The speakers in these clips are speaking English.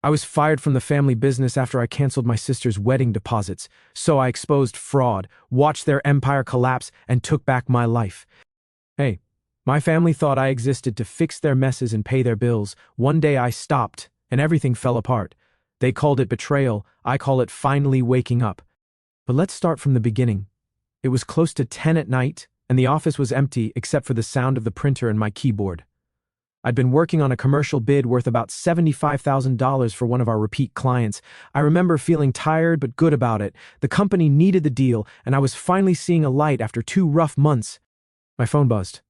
I was fired from the family business after I canceled my sister's wedding deposits, so I exposed fraud, watched their empire collapse, and took back my life. Hey, my family thought I existed to fix their messes and pay their bills. One day I stopped, and everything fell apart. They called it betrayal. I call it finally waking up. But let's start from the beginning. It was close to 10 at night, and the office was empty except for the sound of the printer and my keyboard. I'd been working on a commercial bid worth about $75,000 for one of our repeat clients. I remember feeling tired but good about it. The company needed the deal, and I was finally seeing a light after 2 rough months. My phone buzzed.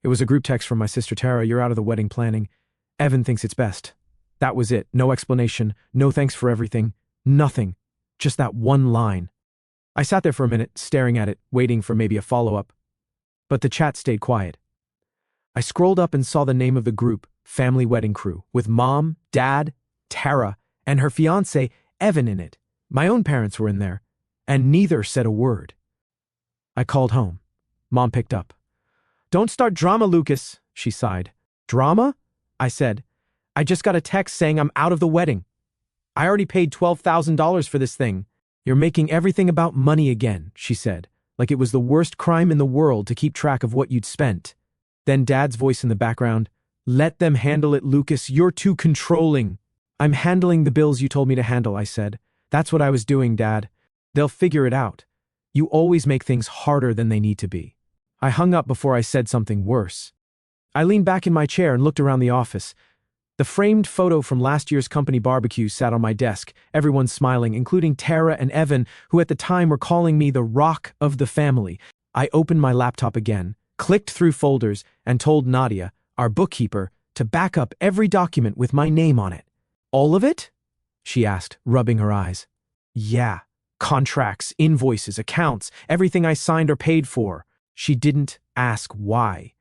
It was a group text from my sister Tara. "You're out of the wedding planning. Evan thinks it's best." That was it. No explanation, no thanks for everything, nothing. Just that one line. I sat there for a minute, staring at it, waiting for maybe a follow-up. But the chat stayed quiet. I scrolled up and saw the name of the group, Family Wedding Crew, with Mom, Dad, Tara, and her fiancé, Evan, in it. My own parents were in there, and neither said a word. I called home. Mom picked up. "Don't start drama, Lucas," she sighed. "Drama?" I said. "I just got a text saying I'm out of the wedding. I already paid $12,000 for this thing." "You're making everything about money again," she said, like it was the worst crime in the world to keep track of what you'd spent. Then Dad's voice in the background. "Let them handle it, Lucas. You're too controlling." "I'm handling the bills you told me to handle," I said. "That's what I was doing, Dad. They'll figure it out. You always make things harder than they need to be." I hung up before I said something worse. I leaned back in my chair and looked around the office. The framed photo from last year's company barbecue sat on my desk, everyone smiling, including Tara and Evan, who at the time were calling me the rock of the family. I opened my laptop again, clicked through folders, and told Nadia, our bookkeeper, to back up every document with my name on it. "All of it?" she asked, rubbing her eyes. "Yeah. Contracts, invoices, accounts, everything I signed or paid for." She didn't ask why.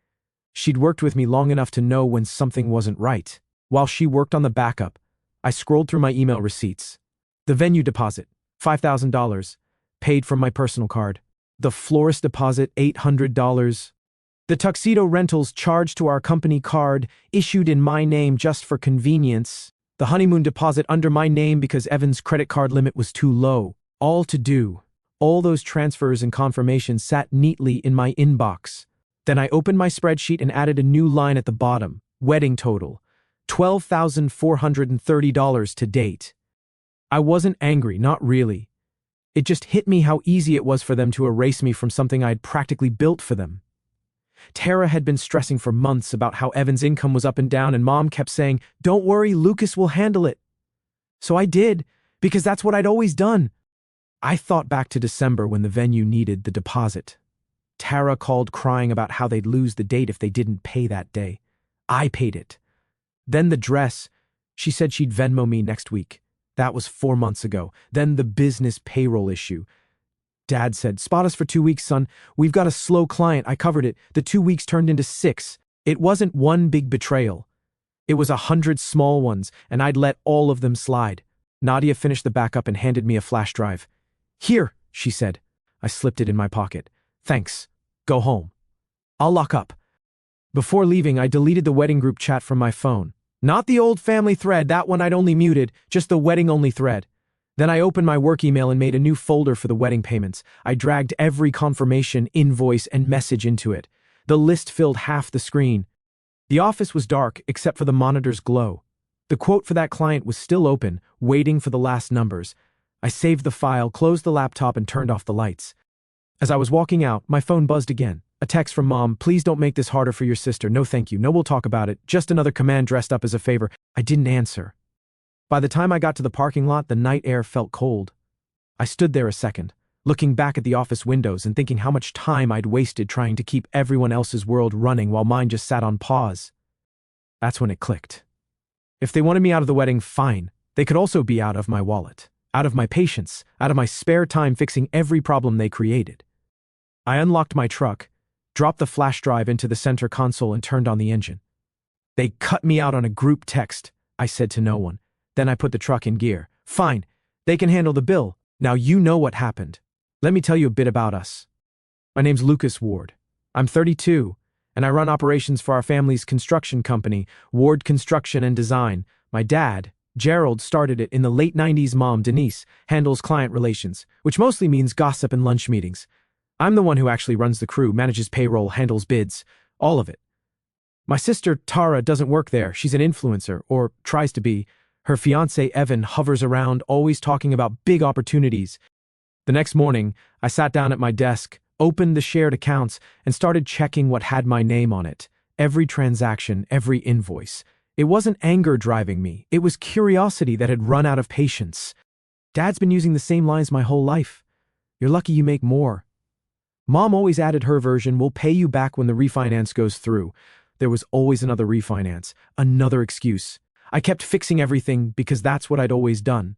She'd worked with me long enough to know when something wasn't right. While she worked on the backup, I scrolled through my email receipts. The venue deposit, $5,000, paid from my personal card. The florist deposit, $800. The tuxedo rentals charged to our company card, issued in my name just for convenience. The honeymoon deposit under my name because Evan's credit card limit was too low. All to do. All those transfers and confirmations sat neatly in my inbox. Then I opened my spreadsheet and added a new line at the bottom. Wedding total, $12,430 to date. I wasn't angry, not really. It just hit me how easy it was for them to erase me from something I had practically built for them. Tara had been stressing for months about how Evan's income was up and down, and Mom kept saying, "Don't worry, Lucas will handle it." So I did, because that's what I'd always done. I thought back to December when the venue needed the deposit. Tara called crying about how they'd lose the date if they didn't pay that day. I paid it. Then the dress. She said she'd Venmo me next week. That was 4 months ago. Then the business payroll issue. Dad said, "Spot us for 2 weeks, son. We've got a slow client." I covered it. The 2 weeks turned into 6. It wasn't one big betrayal. It was 100 small ones, and I'd let all of them slide. Nadia finished the backup and handed me a flash drive. "Here," she said. I slipped it in my pocket. "Thanks. Go home. I'll lock up." Before leaving, I deleted the wedding group chat from my phone. Not the old family thread, that one I'd only muted, just the wedding-only thread. Then I opened my work email and made a new folder for the wedding payments. I dragged every confirmation, invoice, and message into it. The list filled half the screen. The office was dark, except for the monitor's glow. The quote for that client was still open, waiting for the last numbers. I saved the file, closed the laptop, and turned off the lights. As I was walking out, my phone buzzed again. A text from Mom. "Please don't make this harder for your sister. No thank you. No, we'll talk about it. Just another command dressed up as a favor." I didn't answer. By the time I got to the parking lot, the night air felt cold. I stood there a second, looking back at the office windows and thinking how much time I'd wasted trying to keep everyone else's world running while mine just sat on pause. That's when it clicked. If they wanted me out of the wedding, fine. They could also be out of my wallet, out of my patience, out of my spare time fixing every problem they created. I unlocked my truck, dropped the flash drive into the center console, and turned on the engine. "They cut me out on a group text," I said to no one. Then I put the truck in gear. "Fine, they can handle the bill. Now you know what happened. Let me tell you a bit about us. My name's Lucas Ward. I'm 32, and I run operations for our family's construction company, Ward Construction and Design. My dad, Gerald started it in the late 90s. Mom, Denise, handles client relations, which mostly means gossip and lunch meetings. I'm the one who actually runs the crew, manages payroll, handles bids, all of it. My sister, Tara, doesn't work there. She's an influencer, or tries to be. Her fiancé, Evan, hovers around, always talking about big opportunities. The next morning, I sat down at my desk, opened the shared accounts, and started checking what had my name on it. Every transaction, every invoice. It wasn't anger driving me. It was curiosity that had run out of patience. Dad's been using the same lines my whole life. You're lucky you make more. Mom always added her version, we'll pay you back when the refinance goes through. There was always another refinance, another excuse. I kept fixing everything because that's what I'd always done.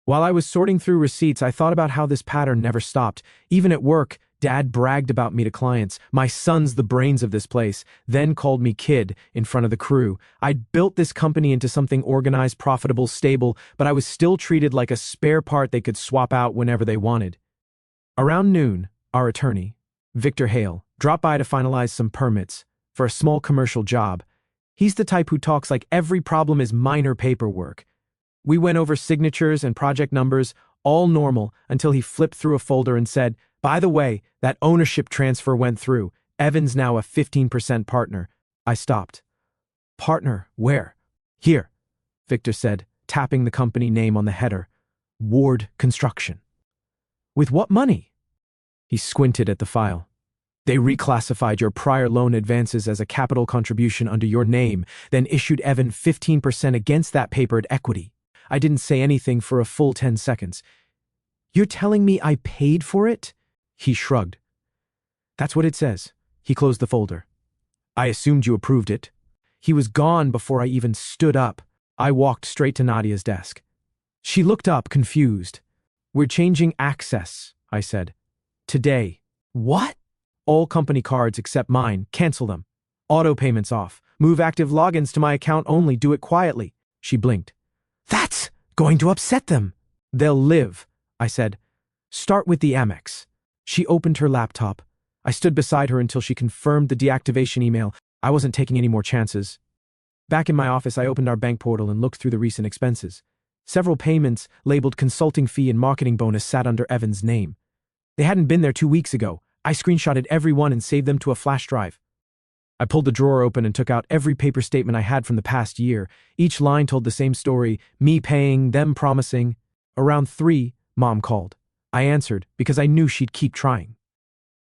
While I was sorting through receipts, I thought about how this pattern never stopped. Even at work, Dad bragged about me to clients. My son's the brains of this place, then called me kid in front of the crew. I'd built this company into something organized, profitable, stable, but I was still treated like a spare part they could swap out whenever they wanted. Around noon, our attorney, Victor Hale, dropped by to finalize some permits for a small commercial job. He's the type who talks like every problem is minor paperwork. We went over signatures and project numbers, all normal, until he flipped through a folder and said, by the way, that ownership transfer went through. Evan's now a 15% partner. I stopped. Partner, where? Here, Victor said, tapping the company name on the header. Ward Construction. With what money? He squinted at the file. They reclassified your prior loan advances as a capital contribution under your name, then issued Evan 15% against that papered equity. I didn't say anything for a full 10 seconds. You're telling me I paid for it? He shrugged. That's what it says. He closed the folder. I assumed you approved it. He was gone before I even stood up. I walked straight to Nadia's desk. She looked up, confused. We're changing access, I said. Today. What? All company cards except mine. Cancel them. Auto payments off. Move active logins to my account only. Do it quietly. She blinked. That's going to upset them. They'll live, I said. Start with the Amex. She opened her laptop. I stood beside her until she confirmed the deactivation email. I wasn't taking any more chances. Back in my office, I opened our bank portal and looked through the recent expenses. Several payments, labeled consulting fee and marketing bonus, sat under Evan's name. They hadn't been there 2 weeks ago. I screenshotted every one and saved them to a flash drive. I pulled the drawer open and took out every paper statement I had from the past year. Each line told the same story, me paying, them promising. Around 3, Mom called. I answered because I knew she'd keep trying.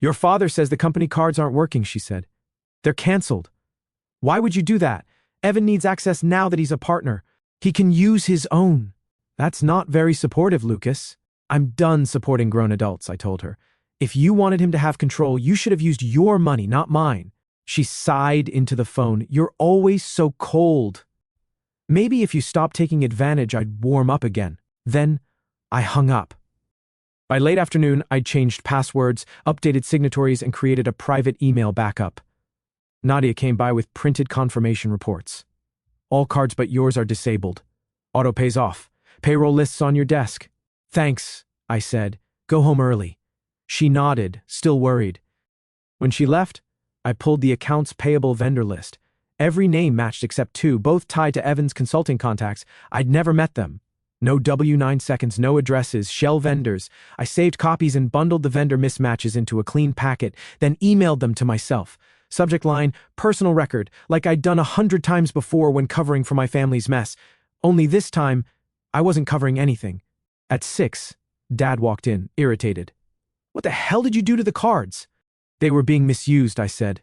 Your father says the company cards aren't working, she said. They're canceled. Why would you do that? Evan needs access now that he's a partner. He can use his own. That's not very supportive, Lucas. I'm done supporting grown adults, I told her. If you wanted him to have control, you should have used your money, not mine. She sighed into the phone. You're always so cold. Maybe if you stopped taking advantage, I'd warm up again. Then I hung up. By late afternoon, I'd changed passwords, updated signatories, and created a private email backup. Nadia came by with printed confirmation reports. All cards but yours are disabled. Auto pays off. Payroll lists on your desk. Thanks, I said. Go home early. She nodded, still worried. When she left, I pulled the accounts payable vendor list. Every name matched except 2, both tied to Evan's consulting contacts. I'd never met them. No W-9 seconds, no addresses, shell vendors. I saved copies and bundled the vendor mismatches into a clean packet, then emailed them to myself. Subject line, personal record, like I'd done 100 times before when covering for my family's mess. Only this time, I wasn't covering anything. At 6, Dad walked in, irritated. What the hell did you do to the cards? They were being misused, I said.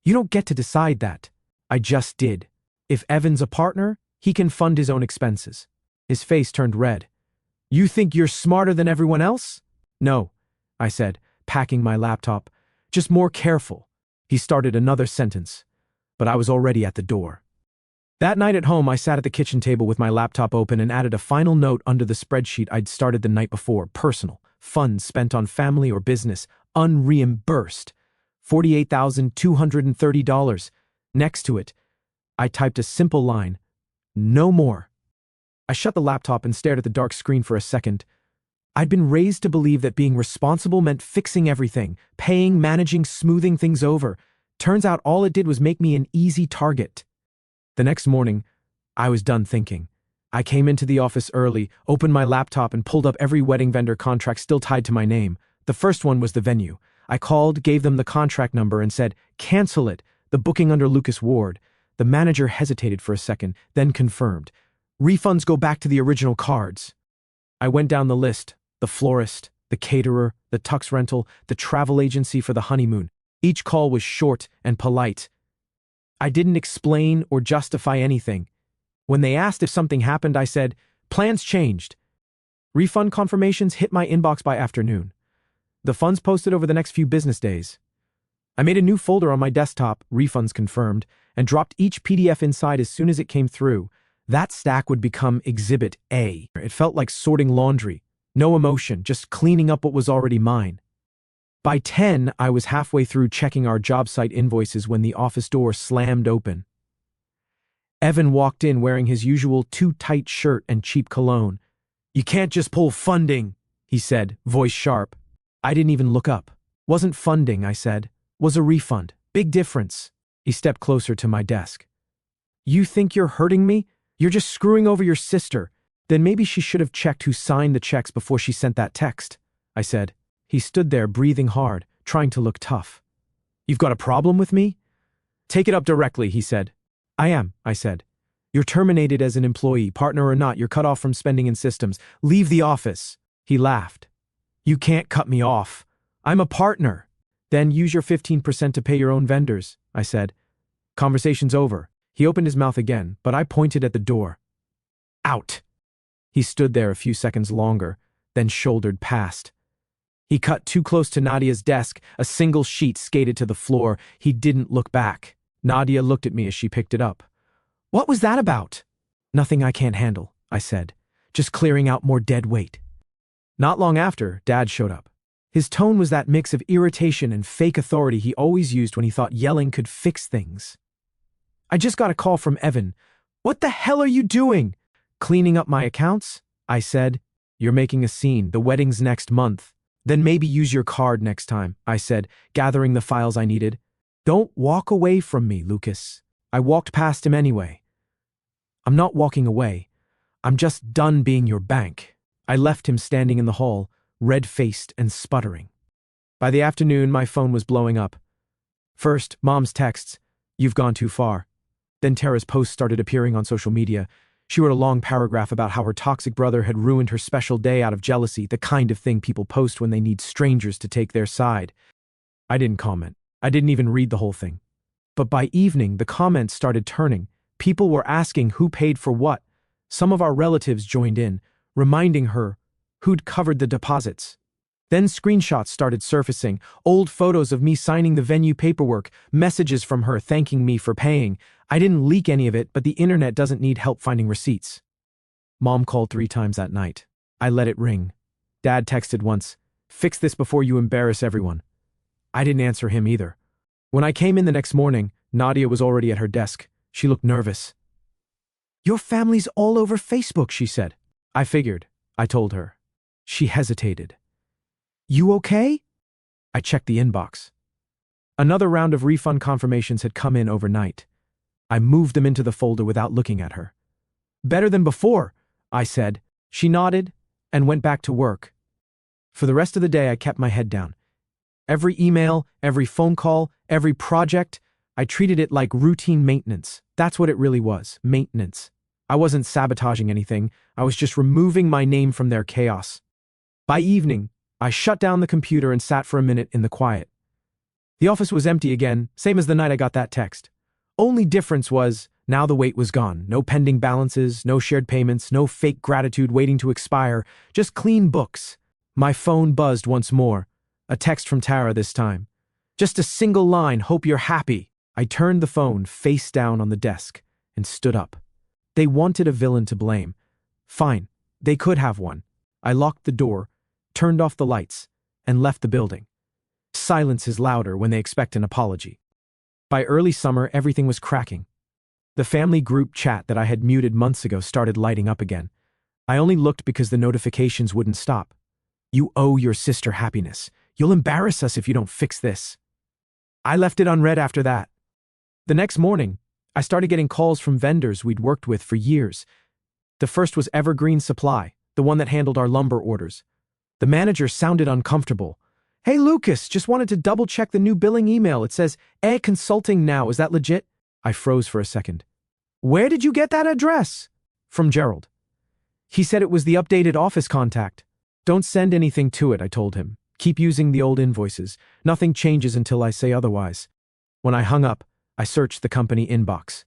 You don't get to decide that. I just did. If Evan's a partner, he can fund his own expenses. His face turned red. You think you're smarter than everyone else? No, I said, packing my laptop. Just more careful. He started another sentence, but I was already at the door. That night at home, I sat at the kitchen table with my laptop open and added a final note under the spreadsheet I'd started the night before. Personal. Funds spent on family or business. Unreimbursed. $48,230. Next to it, I typed a simple line. No more. I shut the laptop and stared at the dark screen for a second. I'd been raised to believe that being responsible meant fixing everything, paying, managing, smoothing things over. Turns out all it did was make me an easy target. The next morning, I was done thinking. I came into the office early, opened my laptop, and pulled up every wedding vendor contract still tied to my name. The first one was the venue. I called, gave them the contract number, and said, "Cancel it, the booking under Lucas Ward." The manager hesitated for a second, then confirmed. "Refunds go back to the original cards." I went down the list: the florist, the caterer, the tux rental, the travel agency for the honeymoon. Each call was short and polite. I didn't explain or justify anything. When they asked if something happened, I said, "Plans changed." Refund confirmations hit my inbox by afternoon. The funds posted over the next few business days. I made a new folder on my desktop, "Refunds Confirmed," and dropped each PDF inside as soon as it came through. That stack would become Exhibit A. It felt like sorting laundry. No emotion, just cleaning up what was already mine. By 10, I was halfway through checking our job site invoices when the office door slammed open. Evan walked in wearing his usual too-tight shirt and cheap cologne. "You can't just pull funding," he said, voice sharp. I didn't even look up. "Wasn't funding," I said. "Was a refund. Big difference." He stepped closer to my desk. "You think you're hurting me? You're just screwing over your sister. Then maybe she should have checked who signed the checks before she sent that text," I said. He stood there, breathing hard, trying to look tough. "You've got a problem with me?" "Take it up directly," he said. "I am," I said. "You're terminated as an employee, partner or not. You're cut off from spending in systems. Leave the office." He laughed. "You can't cut me off. I'm a partner." "Then use your 15% to pay your own vendors," I said. "Conversation's over." He opened his mouth again, but I pointed at the door. "Out." He stood there a few seconds longer, then shouldered past. He cut too close to Nadia's desk. A single sheet skated to the floor. He didn't look back. Nadia looked at me as she picked it up. "What was that about?" "Nothing I can't handle," I said. "Just clearing out more dead weight." Not long after, Dad showed up. His tone was that mix of irritation and fake authority he always used when he thought yelling could fix things. "I just got a call from Evan." "What the hell are you doing?" "Cleaning up my accounts," I said. "You're making a scene. The wedding's next month." "Then maybe use your card next time," I said, gathering the files I needed. "Don't walk away from me, Lucas." I walked past him anyway. "I'm not walking away. I'm just done being your bank." I left him standing in the hall, red-faced and sputtering. By the afternoon, my phone was blowing up. First, Mom's texts, "You've gone too far." Then Tara's posts started appearing on social media. She wrote a long paragraph about how her toxic brother had ruined her special day out of jealousy, the kind of thing people post when they need strangers to take their side. I didn't comment. I didn't even read the whole thing. But by evening, the comments started turning. People were asking who paid for what. Some of our relatives joined in, reminding her who'd covered the deposits. Then screenshots started surfacing, old photos of me signing the venue paperwork, messages from her thanking me for paying. I didn't leak any of it, but the internet doesn't need help finding receipts. Mom called 3 times that night. I let it ring. Dad texted once, "Fix this before you embarrass everyone." I didn't answer him either. When I came in the next morning, Nadia was already at her desk. She looked nervous. "Your family's all over Facebook," she said. "I figured," I told her. She hesitated. "You okay?" I checked the inbox. Another round of refund confirmations had come in overnight. I moved them into the folder without looking at her. "Better than before," I said. She nodded and went back to work. For the rest of the day, I kept my head down. Every email, every phone call, every project, I treated it like routine maintenance. That's what it really was, maintenance. I wasn't sabotaging anything. I was just removing my name from their chaos. By evening, I shut down the computer and sat for a minute in the quiet. The office was empty again, same as the night I got that text. Only difference was, now the weight was gone. No pending balances, no shared payments, no fake gratitude waiting to expire, just clean books. My phone buzzed once more. A text from Tara this time. "Just a single line, hope you're happy." I turned the phone face down on the desk and stood up. They wanted a villain to blame. Fine, they could have one. I locked the door, turned off the lights, and left the building. Silence is louder when they expect an apology. By early summer, everything was cracking. The family group chat that I had muted months ago started lighting up again. I only looked because the notifications wouldn't stop. "You owe your sister happiness. You'll embarrass us if you don't fix this." I left it unread after that. The next morning, I started getting calls from vendors we'd worked with for years. The first was Evergreen Supply, the one that handled our lumber orders. The manager sounded uncomfortable. "Hey Lucas, just wanted to double check the new billing email. It says, Consulting now, is that legit?" I froze for a second. "Where did you get that address?" "From Gerald. He said it was the updated office contact." "Don't send anything to it," I told him. "Keep using the old invoices. Nothing changes until I say otherwise." When I hung up, I searched the company inbox.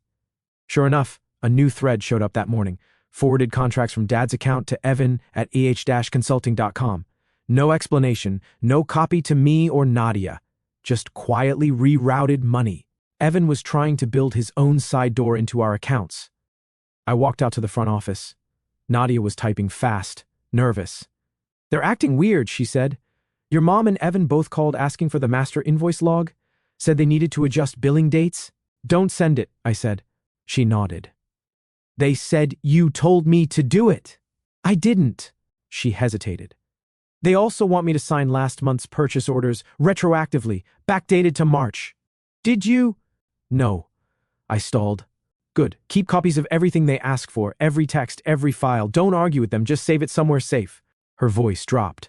Sure enough, a new thread showed up that morning. Forwarded contracts from Dad's account to Evan at eh-consulting.com. No explanation, no copy to me or Nadia. Just quietly rerouted money. Evan was trying to build his own side door into our accounts. I walked out to the front office. Nadia was typing fast, nervous. "They're acting weird," she said. "Your mom and Evan both called asking for the master invoice log. Said they needed to adjust billing dates." "Don't send it," I said. She nodded. "They said you told me to do it." "I didn't." She hesitated. "They also want me to sign last month's purchase orders retroactively, backdated to March." "Did you?" "No." I stalled. "Good. Keep copies of everything they ask for, every text, every file. Don't argue with them, just save it somewhere safe." Her voice dropped.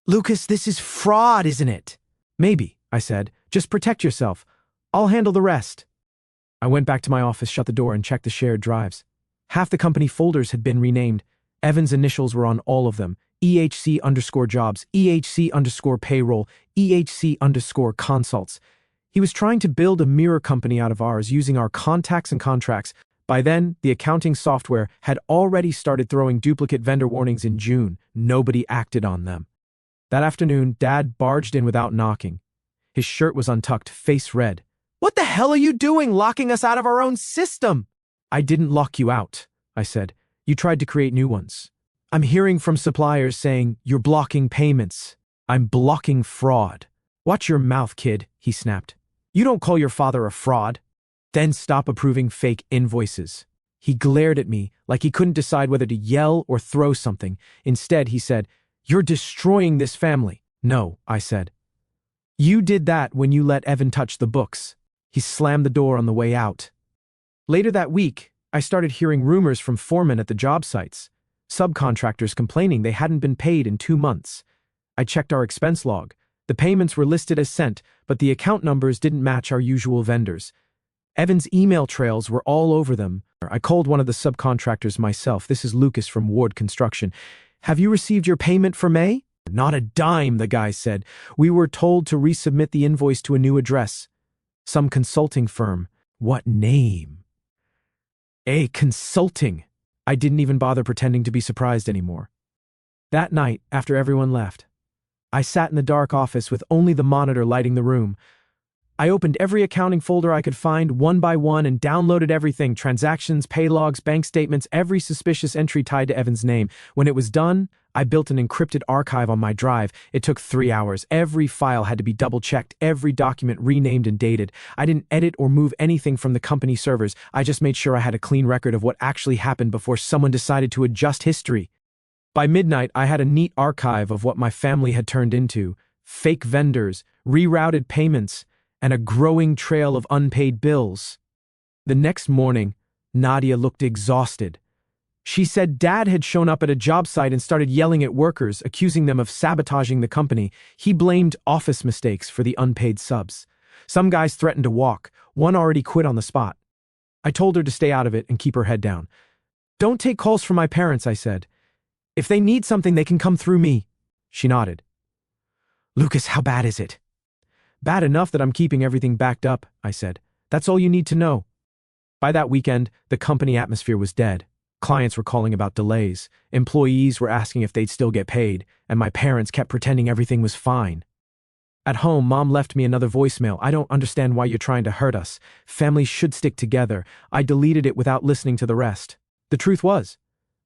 "Lucas, this is fraud, isn't it?" "Maybe," I said. "Just protect yourself. I'll handle the rest." I went back to my office, shut the door, and checked the shared drives. Half the company folders had been renamed. Evan's initials were on all of them. EHC_jobs, EHC_payroll, EHC_consults. He was trying to build a mirror company out of ours using our contacts and contracts. By then, the accounting software had already started throwing duplicate vendor warnings in June. Nobody acted on them. That afternoon, Dad barged in without knocking. His shirt was untucked, face red. "What the hell are you doing, locking us out of our own system?" "I didn't lock you out," I said. "You tried to create new ones. I'm hearing from suppliers saying you're blocking payments. I'm blocking fraud." "Watch your mouth, kid," he snapped. "You don't call your father a fraud. Then stop approving fake invoices." He glared at me like he couldn't decide whether to yell or throw something. Instead, he said, "You're destroying this family." "No," I said. "You did that when you let Evan touch the books." He slammed the door on the way out. Later that week, I started hearing rumors from foremen at the job sites. Subcontractors complaining they hadn't been paid in 2 months. I checked our expense log. The payments were listed as sent, but the account numbers didn't match our usual vendors. Evan's email trails were all over them. I called one of the subcontractors myself. "This is Lucas from Ward Construction. Have you received your payment for May?" "Not a dime," the guy said. "We were told to resubmit the invoice to a new address." "Some consulting firm." "What name?" Consulting." I didn't even bother pretending to be surprised anymore. That night, after everyone left, I sat in the dark office with only the monitor lighting the room. I opened every accounting folder I could find one by one and downloaded everything: transactions, pay logs, bank statements, every suspicious entry tied to Evan's name. When it was done, I built an encrypted archive on my drive. It took 3 hours. Every file had to be double-checked, every document renamed and dated. I didn't edit or move anything from the company servers. I just made sure I had a clean record of what actually happened before someone decided to adjust history. By midnight, I had a neat archive of what my family had turned into: fake vendors, rerouted payments, and a growing trail of unpaid bills. The next morning, Nadia looked exhausted. She said Dad had shown up at a job site and started yelling at workers, accusing them of sabotaging the company. He blamed office mistakes for the unpaid subs. Some guys threatened to walk. One already quit on the spot. I told her to stay out of it and keep her head down. "Don't take calls from my parents," I said. "If they need something, they can come through me." She nodded. "Lucas, how bad is it?" "Bad enough that I'm keeping everything backed up," I said. "That's all you need to know." By that weekend, the company atmosphere was dead. Clients were calling about delays. Employees were asking if they'd still get paid, and my parents kept pretending everything was fine. At home, Mom left me another voicemail. "I don't understand why you're trying to hurt us. Families should stick together." I deleted it without listening to the rest. The truth was,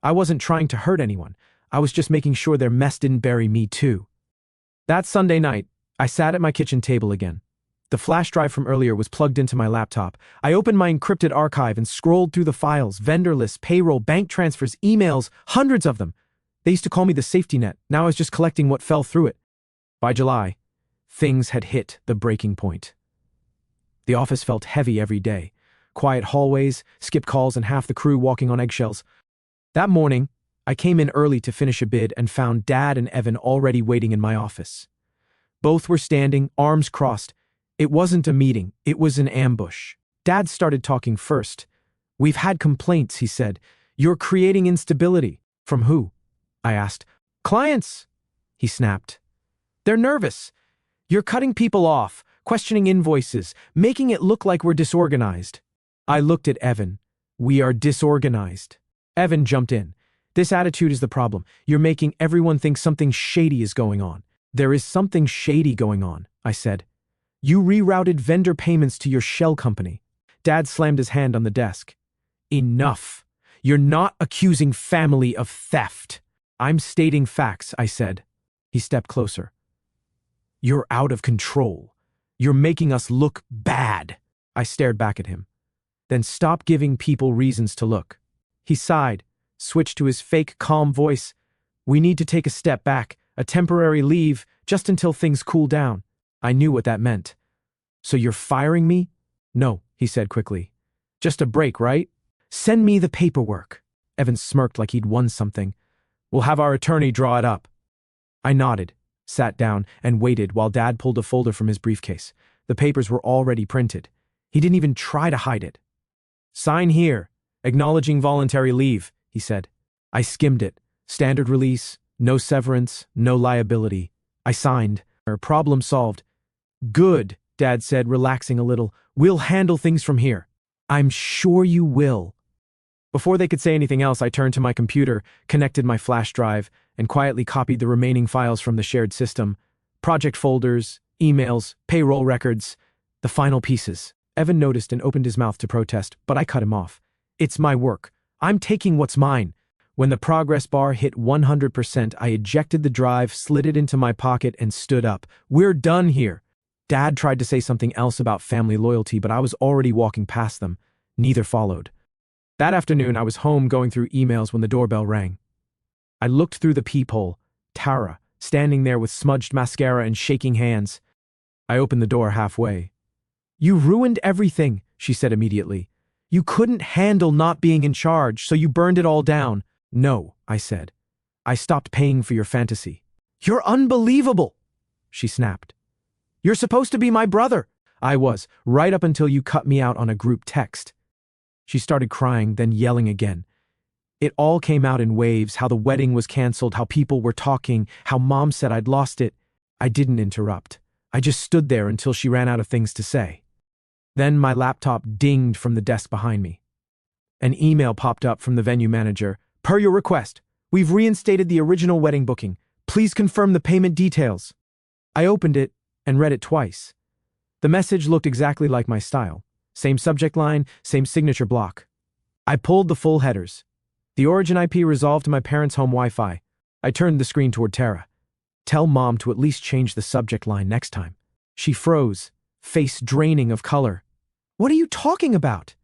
I wasn't trying to hurt anyone. I was just making sure their mess didn't bury me too. That Sunday night, I sat at my kitchen table again. The flash drive from earlier was plugged into my laptop. I opened my encrypted archive and scrolled through the files: vendor lists, payroll, bank transfers, emails, hundreds of them. They used to call me the safety net. Now I was just collecting what fell through it. By July, things had hit the breaking point. The office felt heavy every day. Quiet hallways, skipped calls, and half the crew walking on eggshells. That morning, I came in early to finish a bid and found Dad and Evan already waiting in my office. Both were standing, arms crossed. It wasn't a meeting, it was an ambush. Dad started talking first. "We've had complaints," he said. "You're creating instability." "From who?" I asked. "Clients," he snapped. "They're nervous. You're cutting people off, questioning invoices, making it look like we're disorganized." I looked at Evan. "We are disorganized." Evan jumped in. "This attitude is the problem. You're making everyone think something shady is going on." "There is something shady going on," I said. "You rerouted vendor payments to your shell company." Dad slammed his hand on the desk. "Enough. You're not accusing family of theft." "I'm stating facts," I said. He stepped closer. "You're out of control. You're making us look bad." I stared back at him. "Then stop giving people reasons to look." He sighed, switched to his fake calm voice. "We need to take a step back, a temporary leave, just until things cool down." I knew what that meant. "So you're firing me?" "No," he said quickly. "Just a break, right?" "Send me the paperwork." Evan smirked like he'd won something. "We'll have our attorney draw it up." I nodded, sat down, and waited while Dad pulled a folder from his briefcase. The papers were already printed. He didn't even try to hide it. "Sign here, acknowledging voluntary leave," he said. I skimmed it. Standard release, no severance, no liability. I signed. Problem solved. "Good," Dad said, relaxing a little. "We'll handle things from here." "I'm sure you will." Before they could say anything else, I turned to my computer, connected my flash drive, and quietly copied the remaining files from the shared system. Project folders, emails, payroll records, the final pieces. Evan noticed and opened his mouth to protest, but I cut him off. "It's my work. I'm taking what's mine." When the progress bar hit 100%, I ejected the drive, slid it into my pocket, and stood up. "We're done here." Dad tried to say something else about family loyalty, but I was already walking past them. Neither followed. That afternoon, I was home going through emails when the doorbell rang. I looked through the peephole. Tara, standing there with smudged mascara and shaking hands. I opened the door halfway. "You ruined everything," she said immediately. "You couldn't handle not being in charge, so you burned it all down." "No," I said. "I stopped paying for your fantasy." "You're unbelievable," she snapped. "You're supposed to be my brother." "I was, right up until you cut me out on a group text." She started crying, then yelling again. It all came out in waves, how the wedding was canceled, how people were talking, how Mom said I'd lost it. I didn't interrupt. I just stood there until she ran out of things to say. Then my laptop dinged from the desk behind me. An email popped up from the venue manager. "Per your request, we've reinstated the original wedding booking. Please confirm the payment details." I opened it and read it twice. The message looked exactly like my style. Same subject line, same signature block. I pulled the full headers. "The origin IP resolved to my parents' home Wi-Fi." I turned the screen toward Tara. "Tell Mom to at least change the subject line next time." She froze, face draining of color. "What are you talking about?"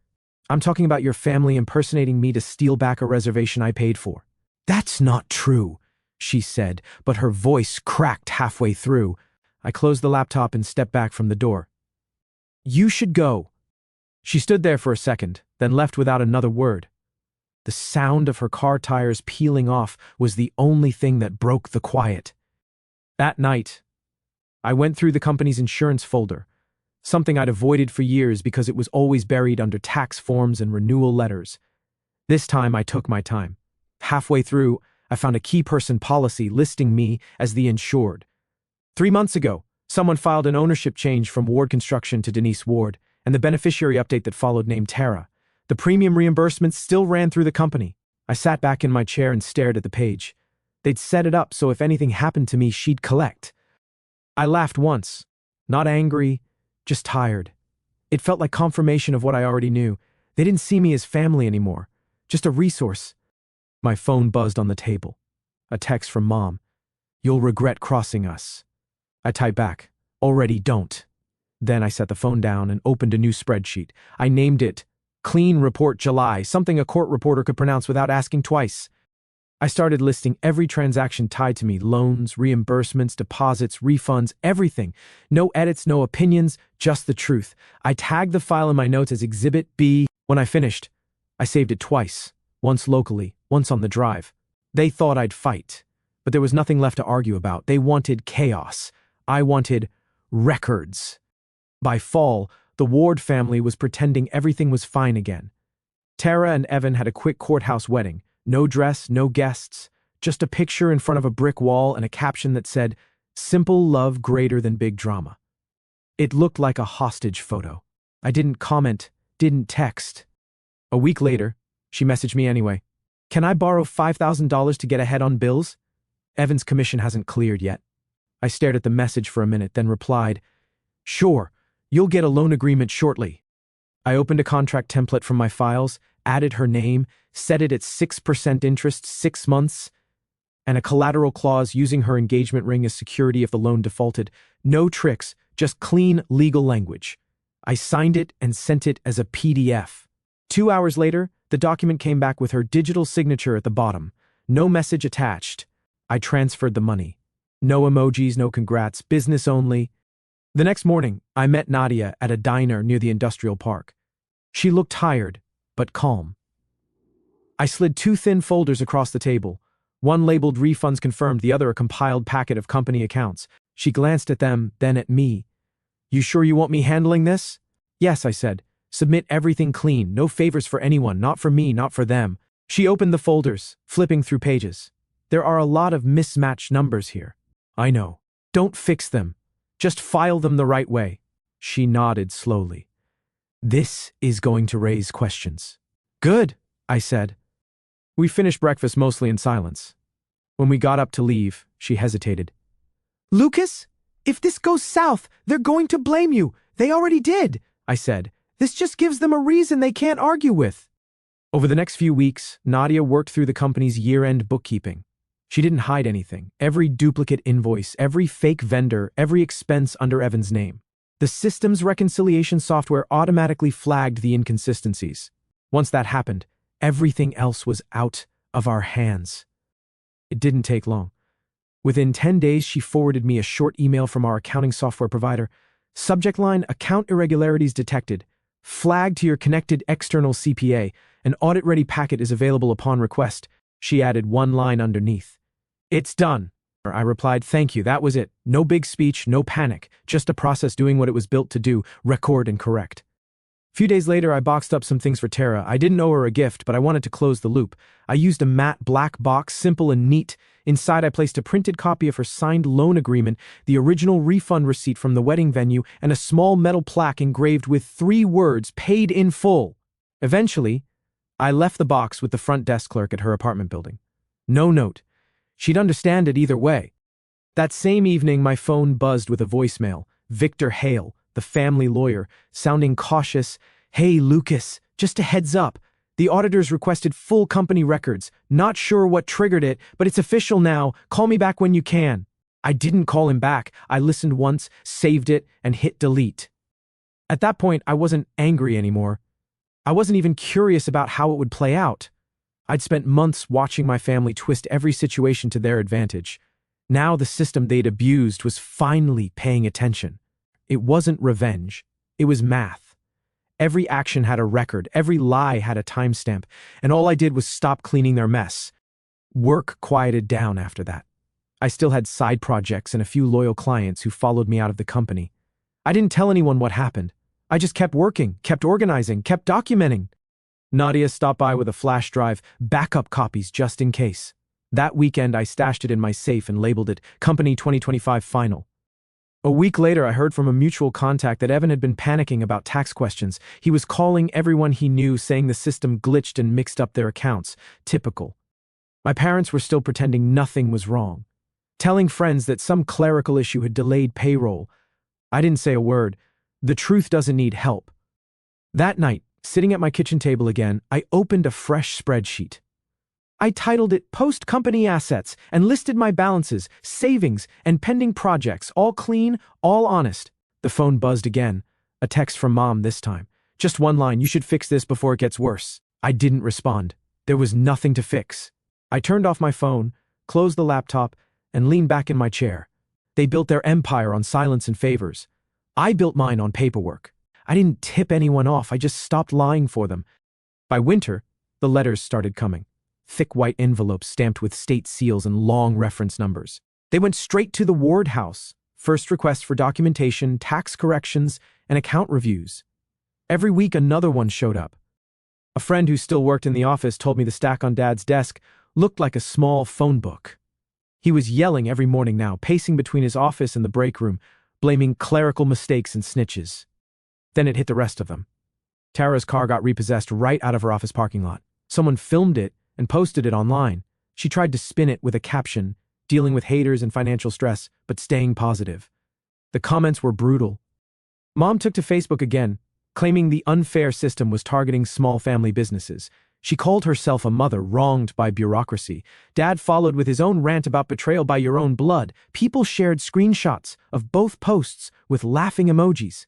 "I'm talking about your family impersonating me to steal back a reservation I paid for." "That's not true," she said, but her voice cracked halfway through. I closed the laptop and stepped back from the door. "You should go." She stood there for a second, then left without another word. The sound of her car tires peeling off was the only thing that broke the quiet. That night, I went through the company's insurance folder, something I'd avoided for years because it was always buried under tax forms and renewal letters. This time I took my time. Halfway through, I found a key person policy listing me as the insured. 3 months ago, someone filed an ownership change from Ward Construction to Denise Ward, and the beneficiary update that followed named Tara. The premium reimbursements still ran through the company. I sat back in my chair and stared at the page. They'd set it up so if anything happened to me, she'd collect. I laughed once. Not angry, just tired. It felt like confirmation of what I already knew. They didn't see me as family anymore, just a resource. My phone buzzed on the table. A text from Mom. "You'll regret crossing us." I typed back, "Already don't." Then I set the phone down and opened a new spreadsheet. I named it Clean Report July, something a court reporter could pronounce without asking twice. I started listing every transaction tied to me, loans, reimbursements, deposits, refunds, everything. No edits, no opinions, just the truth. I tagged the file in my notes as Exhibit B. When I finished, I saved it twice, once locally, once on the drive. They thought I'd fight, but there was nothing left to argue about. They wanted chaos. I wanted records. By fall, the Ward family was pretending everything was fine again. Tara and Evan had a quick courthouse wedding. No dress, no guests, just a picture in front of a brick wall and a caption that said, "Simple love greater than big drama." It looked like a hostage photo. I didn't comment, didn't text. A week later, she messaged me anyway. "Can I borrow $5,000 to get ahead on bills? Evan's commission hasn't cleared yet." I stared at the message for a minute, then replied, "Sure, you'll get a loan agreement shortly." I opened a contract template from my files, added her name, set it at 6% interest, 6 months, and a collateral clause using her engagement ring as security if the loan defaulted. No tricks, just clean legal language. I signed it and sent it as a PDF. 2 hours later, the document came back with her digital signature at the bottom. No message attached. I transferred the money. No emojis, no congrats, business only. The next morning, I met Nadia at a diner near the industrial park. She looked tired, but calm. I slid 2 thin folders across the table. One labeled refunds confirmed, the other a compiled packet of company accounts. She glanced at them, then at me. "You sure you want me handling this?" "Yes," I said. "Submit everything clean, no favors for anyone, not for me, not for them." She opened the folders, flipping through pages. "There are a lot of mismatched numbers here." "I know. Don't fix them. Just file them the right way." She nodded slowly. "This is going to raise questions." "Good," I said. We finished breakfast mostly in silence. When we got up to leave, she hesitated. "Lucas, if this goes south, they're going to blame you. They already did," I said. "This just gives them a reason they can't argue with." Over the next few weeks, Nadia worked through the company's year-end bookkeeping. She didn't hide anything. Every duplicate invoice, every fake vendor, every expense under Evan's name. The system's reconciliation software automatically flagged the inconsistencies. Once that happened, everything else was out of our hands. It didn't take long. Within 10 days, she forwarded me a short email from our accounting software provider. Subject line, "Account irregularities detected. Flagged to your connected external CPA. An audit-ready packet is available upon request." She added one line underneath. "It's done." I replied, "Thank you, that was it. No big speech, no panic. Just a process doing what it was built to do, record and correct." A few days later, I boxed up some things for Tara. I didn't owe her a gift, but I wanted to close the loop. I used a matte black box, simple and neat. Inside, I placed a printed copy of her signed loan agreement, the original refund receipt from the wedding venue, and a small metal plaque engraved with 3 words, "Paid in full." Eventually, I left the box with the front desk clerk at her apartment building. No note. She'd understand it either way. That same evening, my phone buzzed with a voicemail. Victor Hale, the family lawyer, sounding cautious. "Hey, Lucas, just a heads up. The auditors requested full company records. Not sure what triggered it, but it's official now. Call me back when you can." I didn't call him back. I listened once, saved it, and hit delete. At that point, I wasn't angry anymore. I wasn't even curious about how it would play out. I'd spent months watching my family twist every situation to their advantage. Now the system they'd abused was finally paying attention. It wasn't revenge. It was math. Every action had a record, every lie had a timestamp, and all I did was stop cleaning their mess. Work quieted down after that. I still had side projects and a few loyal clients who followed me out of the company. I didn't tell anyone what happened. I just kept working, kept organizing, kept documenting. Nadia stopped by with a flash drive, backup copies just in case. That weekend, I stashed it in my safe and labeled it Company 2025 Final. A week later, I heard from a mutual contact that Evan had been panicking about tax questions. He was calling everyone he knew, saying the system glitched and mixed up their accounts. Typical. My parents were still pretending nothing was wrong, telling friends that some clerical issue had delayed payroll. I didn't say a word. The truth doesn't need help. That night, sitting at my kitchen table again, I opened a fresh spreadsheet. I titled it Post-Company Assets and listed my balances, savings, and pending projects, all clean, all honest. The phone buzzed again. A text from Mom this time. Just one line, "You should fix this before it gets worse." I didn't respond. There was nothing to fix. I turned off my phone, closed the laptop, and leaned back in my chair. They built their empire on silence and favors. I built mine on paperwork. I didn't tip anyone off, I just stopped lying for them. By winter, The letters started coming. Thick white envelopes stamped with state seals and long reference numbers. They went straight to the Ward house. First requests for documentation, tax corrections, and account reviews. Every week another one showed up. A friend who still worked in the office told me the stack on Dad's desk looked like a small phone book. He was yelling every morning now, pacing between his office and the break room, blaming clerical mistakes and snitches. Then it hit the rest of them. Tara's car got repossessed right out of her office parking lot. Someone filmed it and posted it online. She tried to spin it with a caption, dealing with haters and financial stress, but staying positive. The comments were brutal. Mom took to Facebook again, claiming the unfair system was targeting small family businesses. She called herself a mother wronged by bureaucracy. Dad followed with his own rant about betrayal by your own blood. People shared screenshots of both posts with laughing emojis.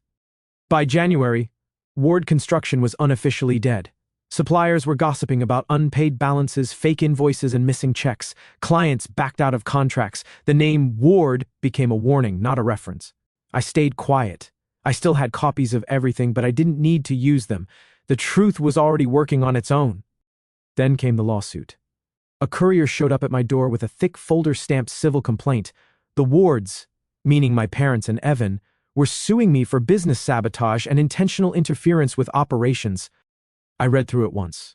By January, Ward Construction was unofficially dead. Suppliers were gossiping about unpaid balances, fake invoices, and missing checks. Clients backed out of contracts. The name Ward became a warning, not a reference. I stayed quiet. I still had copies of everything, but I didn't need to use them. The truth was already working on its own. Then came the lawsuit. A courier showed up at my door with a thick folder stamped civil complaint. The Wards, meaning my parents and Evan, were suing me for business sabotage and intentional interference with operations. I read through it once.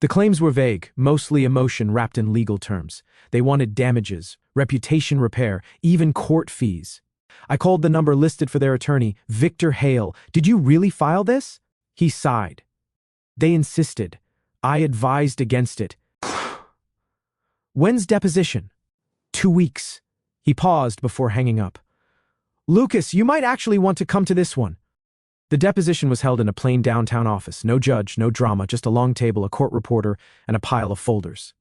The claims were vague, mostly emotion wrapped in legal terms. They wanted damages, reputation repair, even court fees. I called the number listed for their attorney, Victor Hale. "Did you really file this?" He sighed. They insisted. I advised against it. "When's deposition?" 2 weeks. He paused before hanging up. "Lucas, you might actually want to come to this one." The deposition was held in a plain downtown office. No judge, no drama, just a long table, a court reporter, and a pile of folders.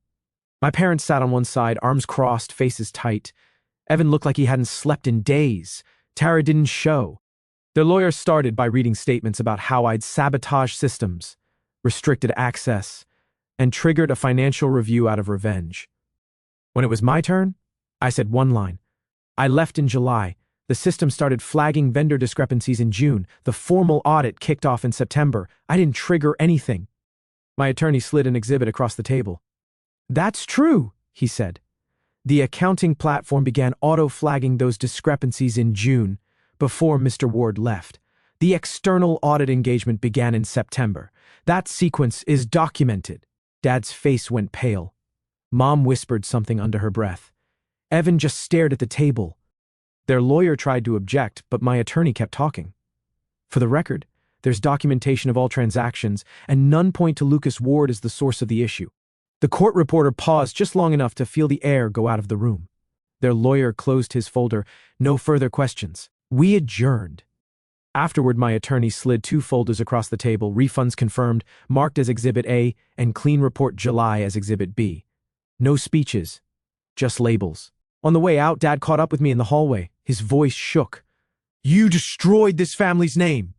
My parents sat on one side, arms crossed, faces tight. Evan looked like he hadn't slept in days. Tara didn't show. Their lawyer started by reading statements about how I'd sabotaged systems, restricted access, and triggered a financial review out of revenge. When it was my turn, I said one line. I left in July. The system started flagging vendor discrepancies in June. The formal audit kicked off in September. I didn't trigger anything. My attorney slid an exhibit across the table. "That's true," he said. The accounting platform began auto-flagging those discrepancies in June, before Mr. Ward left. The external audit engagement began in September. That sequence is documented. Dad's face went pale. Mom whispered something under her breath. Evan just stared at the table. Their lawyer tried to object, but my attorney kept talking. For the record, there's documentation of all transactions, and none point to Lucas Ward as the source of the issue. The court reporter paused just long enough to feel the air go out of the room. Their lawyer closed his folder. No further questions. We adjourned. Afterward, my attorney slid 2 folders across the table, refunds confirmed, marked as Exhibit A, and clean report July as Exhibit B. No speeches, just labels. On the way out, Dad caught up with me in the hallway. His voice shook. "You destroyed this family's name."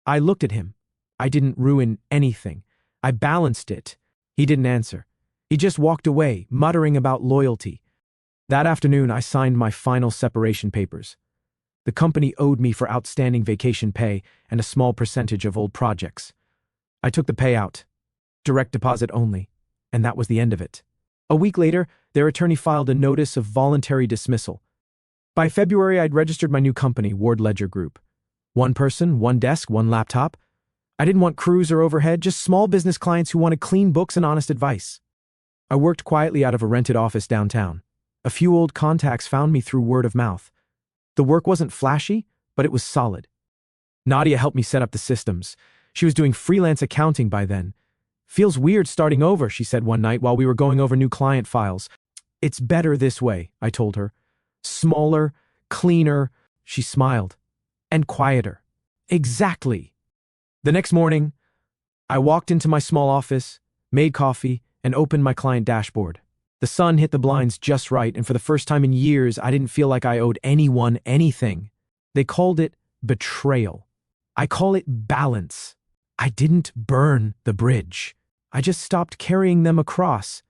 I looked at him. I didn't ruin anything. I balanced it. He didn't answer. He just walked away, muttering about loyalty. That afternoon, I signed my final separation papers. The company owed me for outstanding vacation pay and a small percentage of old projects. I took the payout, direct deposit only, and that was the end of it. A week later, their attorney filed a notice of voluntary dismissal. By February, I'd registered my new company, Ward Ledger Group. 1 person, 1 desk, 1 laptop. I didn't want crews or overhead, just small business clients who wanted clean books and honest advice. I worked quietly out of a rented office downtown. A few old contacts found me through word of mouth. The work wasn't flashy, but it was solid. Nadia helped me set up the systems. She was doing freelance accounting by then. "Feels weird starting over," she said one night while we were going over new client files. "It's better this way," I told her. "Smaller, cleaner," she smiled, "and quieter." Exactly. The next morning, I walked into my small office, made coffee, and opened my client dashboard. The sun hit the blinds just right, and for the first time in years, I didn't feel like I owed anyone anything. They called it betrayal. I call it balance. I didn't burn the bridge. I just stopped carrying them across.